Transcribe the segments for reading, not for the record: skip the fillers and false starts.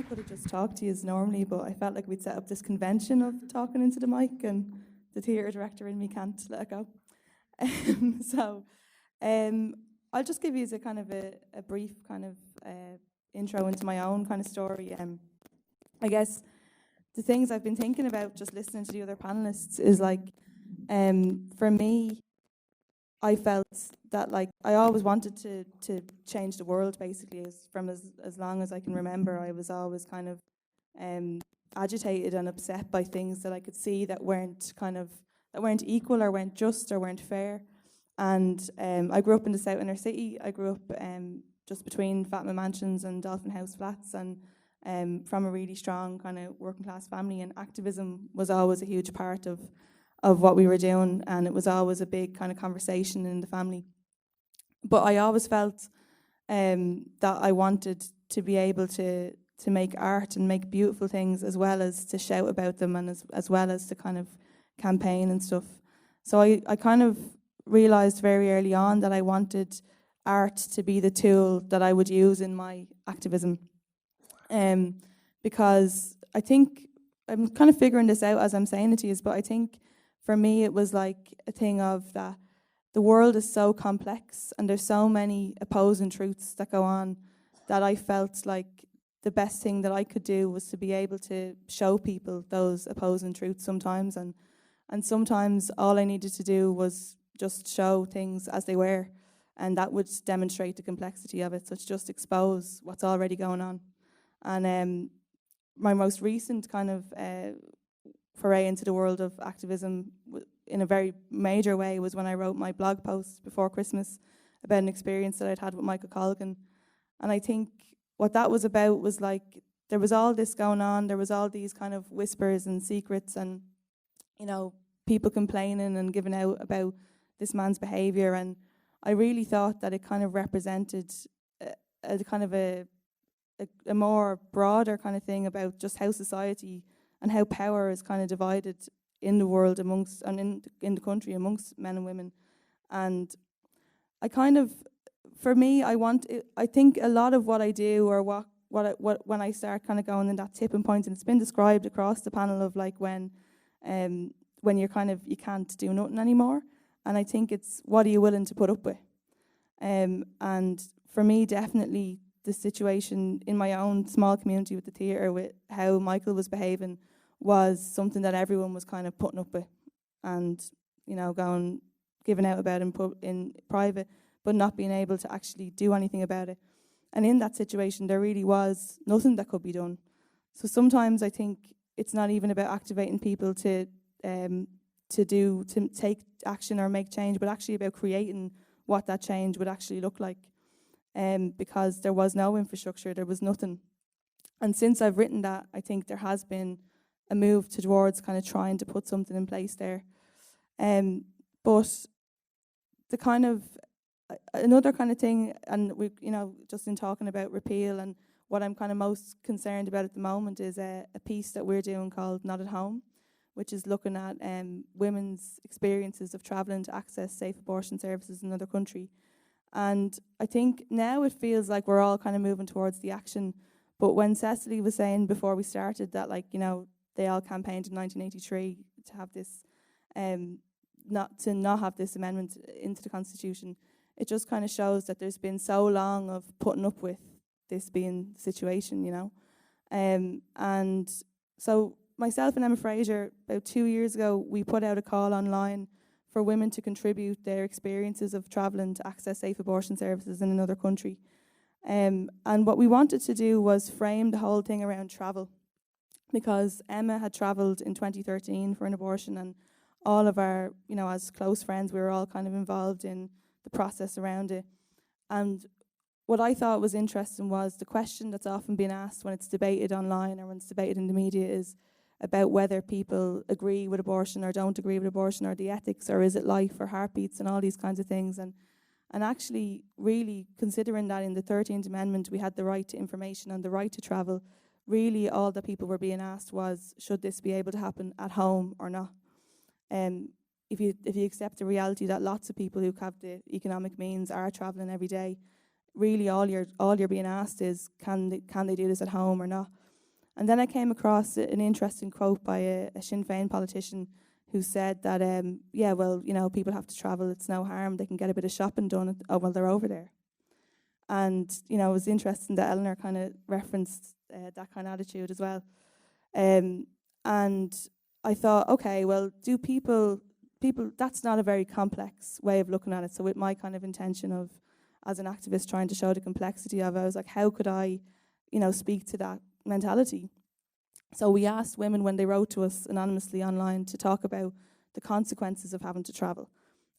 probably could have just talked to you as normally, but I felt like we'd set up this convention of talking into the mic, and the theatre director in me can't let it go. So I'll just give you a kind of a brief kind of intro into my own kind of story. I guess the things I've been thinking about just listening to the other panelists is like, for me, I felt that like I always wanted to change the world, basically, as long as I can remember. I was always kind of agitated and upset by things that I could see that weren't equal or weren't just or weren't fair. And I grew up in the south inner city. I grew up just between Fatima Mansions and Dolphin House Flats, and from a really strong kind of working class family. And activism was always a huge part of what we were doing, and it was always a big kind of conversation in the family. But I always felt that I wanted to be able to make art and make beautiful things, as well as to shout about them, and as well as to kind of campaign and stuff. So I kind of realised very early on that I wanted art to be the tool that I would use in my activism. Because I think, I'm kind of figuring this out as I'm saying it to you, but I think for me it was like a thing of that the world is so complex and there's so many opposing truths that go on, that I felt like the best thing that I could do was to be able to show people those opposing truths sometimes, and sometimes all I needed to do was just show things as they were, and that would demonstrate the complexity of it. So it's just expose what's already going on. And my most recent kind of foray into the world of activism in a very major way was when I wrote my blog post before Christmas about an experience that I'd had with Michael Colgan. And I think what that was about was like, there was all this going on, there was all these kind of whispers and secrets and, you know, people complaining and giving out about this man's behaviour, and I really thought that it kind of represented a kind of a more broader kind of thing about just how society and how power is kind of divided in the world amongst, and in the country amongst men and women. And I kind of, for me, I think a lot of what I do, or what when I start kind of going in that tipping point, and it's been described across the panel of like when you're kind of, you can't do nothing anymore. And I think it's, what are you willing to put up with? And for me, definitely the situation in my own small community with the theatre, with how Michael was behaving, was something that everyone was kind of putting up with, and, you know, giving out about in private, but not being able to actually do anything about it. And in that situation, there really was nothing that could be done. So sometimes I think it's not even about activating people to take action or make change, but actually about creating what that change would actually look like. Because there was no infrastructure, there was nothing. And since I've written that, I think there has been a move towards kind of trying to put something in place there. But the kind of, another kind of thing, and we, you know, just in talking about repeal, and what I'm kind of most concerned about at the moment is a piece that we're doing called Not at Home, which is looking at women's experiences of travelling to access safe abortion services in another country. And I think now it feels like we're all kind of moving towards the action. But when Cecily was saying before we started that, like, you know, they all campaigned in 1983 to have this, not have this amendment into the Constitution, it just kind of shows that there's been so long of putting up with this being the situation, you know. And so myself and Emma Fraser, about 2 years ago, we put out a call online for women to contribute their experiences of travelling to access safe abortion services in another country. And what we wanted to do was frame the whole thing around travel, because Emma had travelled in 2013 for an abortion, and all of our, you know, as close friends, we were all kind of involved in the process around it. And what I thought was interesting was the question that's often been asked when it's debated online or when it's debated in the media is about whether people agree with abortion or don't agree with abortion, or the ethics, or is it life or heartbeats, and all these kinds of things. And actually really considering that in the 13th Amendment we had the right to information and the right to travel, really all that people were being asked was, should this be able to happen at home or not? If you accept the reality that lots of people who have the economic means are travelling every day, really all you're being asked is, can they do this at home or not? And then I came across an interesting quote by a Sinn Féin politician who said that, yeah, well, you know, people have to travel, it's no harm, they can get a bit of shopping done while they're over there. And, you know, it was interesting that Eleanor kind of referenced that kind of attitude as well. And I thought, okay, well, do people, that's not a very complex way of looking at it. So with my kind of intention of, as an activist, trying to show the complexity of it, I was like, how could I, you know, speak to that mentality? So we asked women when they wrote to us anonymously online to talk about the consequences of having to travel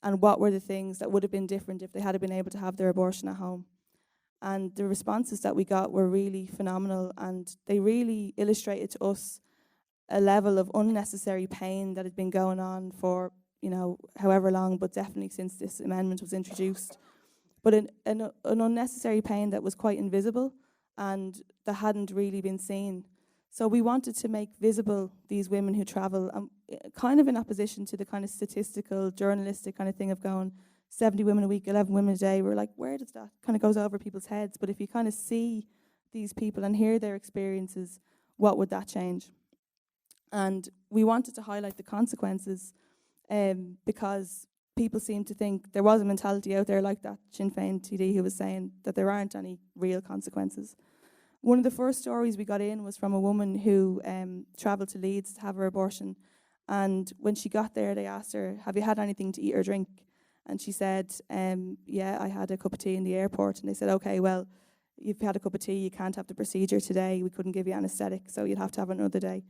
and what were the things that would have been different if they had been able to have their abortion at home. And the responses that we got were really phenomenal, and they really illustrated to us a level of unnecessary pain that had been going on for, you know, however long, but definitely since this amendment was introduced. But an unnecessary pain that was quite invisible and that hadn't really been seen. So we wanted to make visible these women who travel, kind of in opposition to the kind of statistical, journalistic kind of thing of going 70 women a week, 11 women a day. We're like, where does that kind of goes over people's heads? But if you kind of see these people and hear their experiences, what would that change? And we wanted to highlight the consequences because people seem to think there was a mentality out there like that Sinn Féin TD who was saying that there aren't any real consequences. One of the first stories we got in was from a woman who travelled to Leeds to have her abortion. And when she got there, they asked her, have you had anything to eat or drink? And she said, yeah, I had a cup of tea in the airport. And they said, okay, well, you've had a cup of tea, you can't have the procedure today. We couldn't give you anaesthetic, so you'd have to have it another day.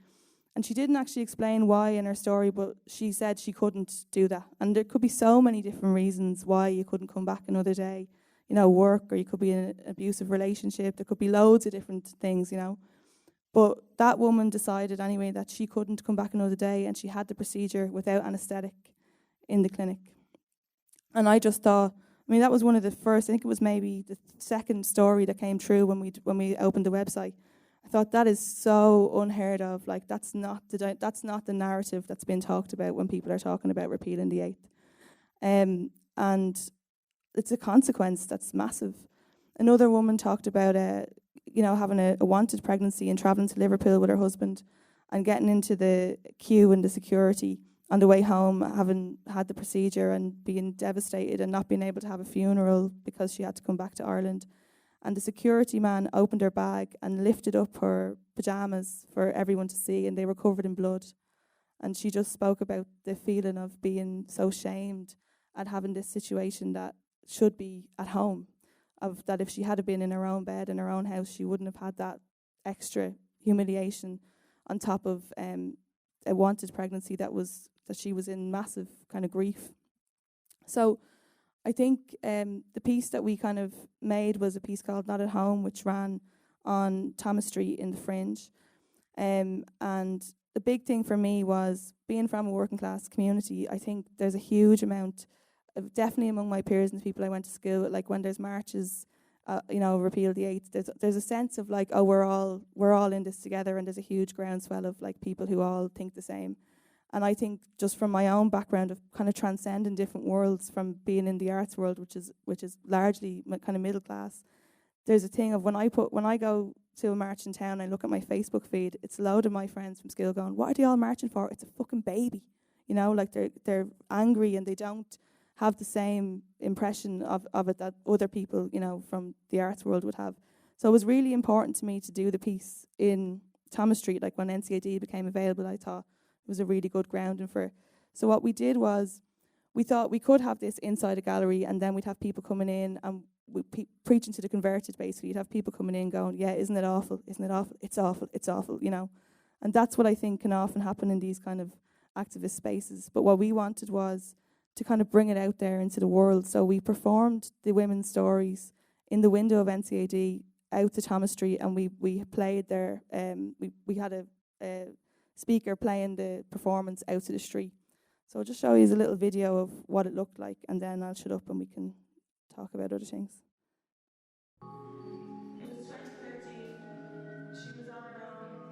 And she didn't actually explain why in her story, but she said she couldn't do that. And there could be so many different reasons why you couldn't come back another day. You know, work, or you could be in an abusive relationship. There could be loads of different things, you know. But that woman decided anyway that she couldn't come back another day, and she had the procedure without anaesthetic in the clinic. And I just thought, I mean, that was one of the first, I think it was maybe the second story that came through when we opened the website. I thought that is so unheard of. Like, that's not the narrative that's been talked about when people are talking about repealing the eighth. And it's a consequence that's massive. Another woman talked about, you know, having a wanted pregnancy and travelling to Liverpool with her husband and getting into the queue and the security on the way home, having had the procedure and being devastated and not being able to have a funeral because she had to come back to Ireland. And the security man opened her bag and lifted up her pyjamas for everyone to see, and they were covered in blood. And she just spoke about the feeling of being so shamed at having this situation that should be at home, of that if she had been in her own bed in her own house, she wouldn't have had that extra humiliation on top of a wanted pregnancy that she was in massive kind of grief. So I think the piece that we kind of made was a piece called Not at Home, which ran on Thomas Street in the Fringe. And the big thing for me was, being from a working class community, I think there's a huge amount of, definitely among my peers and the people I went to school with, like when there's marches, you know, repeal the eighth, there's a sense of like, oh, we're all in this together, and there's a huge groundswell of like people who all think the same. And I think just from my own background of kind of transcending different worlds, from being in the arts world, which is largely kind of middle class, there's a thing of when I go to a march in town, I look at my Facebook feed, it's a load of my friends from school going, what are they all marching for? It's a fucking baby. You know, like they're angry and they don't have the same impression of it that other people, you know, from the arts world would have. So it was really important to me to do the piece in Thomas Street. Like when NCAD became available, I thought it was a really good grounding for it. So what we did was, we thought we could have this inside a gallery, and then we'd have people coming in and preaching to the converted, basically. You'd have people coming in going, yeah, isn't it awful? Isn't it awful? It's awful. It's awful, you know. And that's what I think can often happen in these kind of activist spaces. But what we wanted was to kind of bring it out there into the world. So we performed the women's stories in the window of NCAD out to Thomas Street, and we played there. We had a speaker playing the performance out to the street. So I'll just show you a little video of what it looked like, and then I'll shut up and we can talk about other things. It was 2013. She was on her own.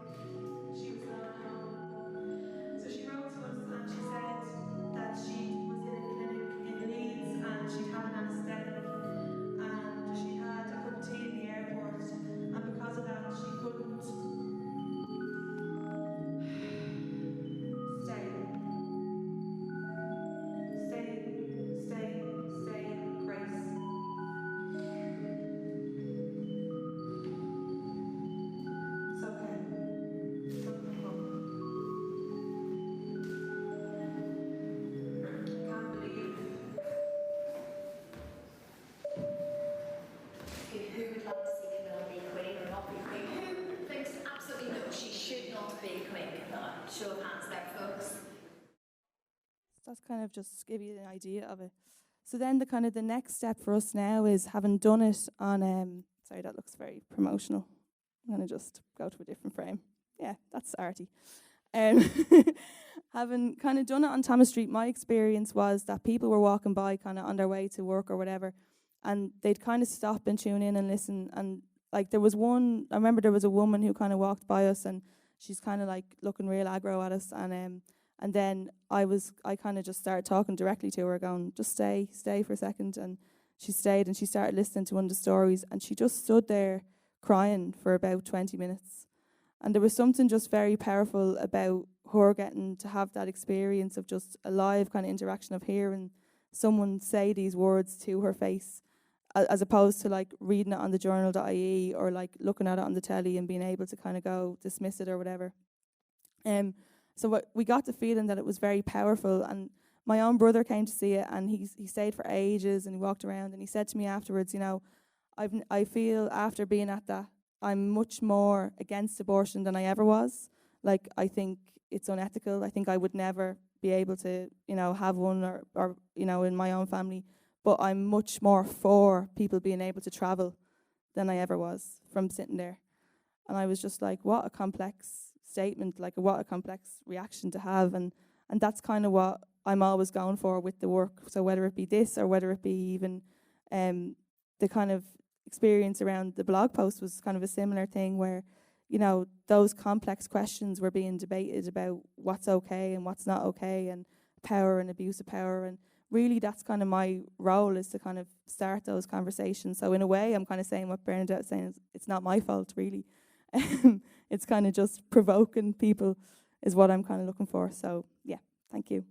She was alone at home. So she wrote to us and she said that she was in a clinic in Leeds and she'd had an anaesthetic and she had a cup of tea in the airport, and because of that she couldn't kind of just give you an idea of it. So then the next step for us now is, having done it on, sorry, that looks very promotional. I'm going to just go to a different frame. Yeah, that's arty. Having kind of done it on Thomas Street, my experience was that people were walking by kind of on their way to work or whatever, and they'd kind of stop and tune in and listen. And like, there was one, I remember there was a woman who kind of walked by us, and she's kind of like looking real aggro at us, and then I kind of just started talking directly to her, going, just stay for a second. And she stayed, and she started listening to one of the stories, and she just stood there crying for about 20 minutes. And there was something just very powerful about her getting to have that experience of just a live kind of interaction of hearing someone say these words to her face, as opposed to like reading it on the journal.ie or like looking at it on the telly and being able to kind of go dismiss it or whatever. So we got the feeling that it was very powerful. And my own brother came to see it, and he stayed for ages, and he walked around, and he said to me afterwards, you know, I feel after being at that, I'm much more against abortion than I ever was. Like, I think it's unethical. I think I would never be able to, you know, have one or you know, in my own family. But I'm much more for people being able to travel than I ever was from sitting there. And I was just like, what a complex statement, like what a complex reaction to have. And that's kind of what I'm always going for with the work. So whether it be this or whether it be even the kind of experience around the blog post was kind of a similar thing, where, you know, those complex questions were being debated about what's okay and what's not okay, and power and abuse of power. And really that's kind of my role, is to kind of start those conversations. So in a way, I'm kind of saying what Bernadette is saying, it's not my fault really. It's kind of just provoking people is what I'm kind of looking for. So yeah, thank you.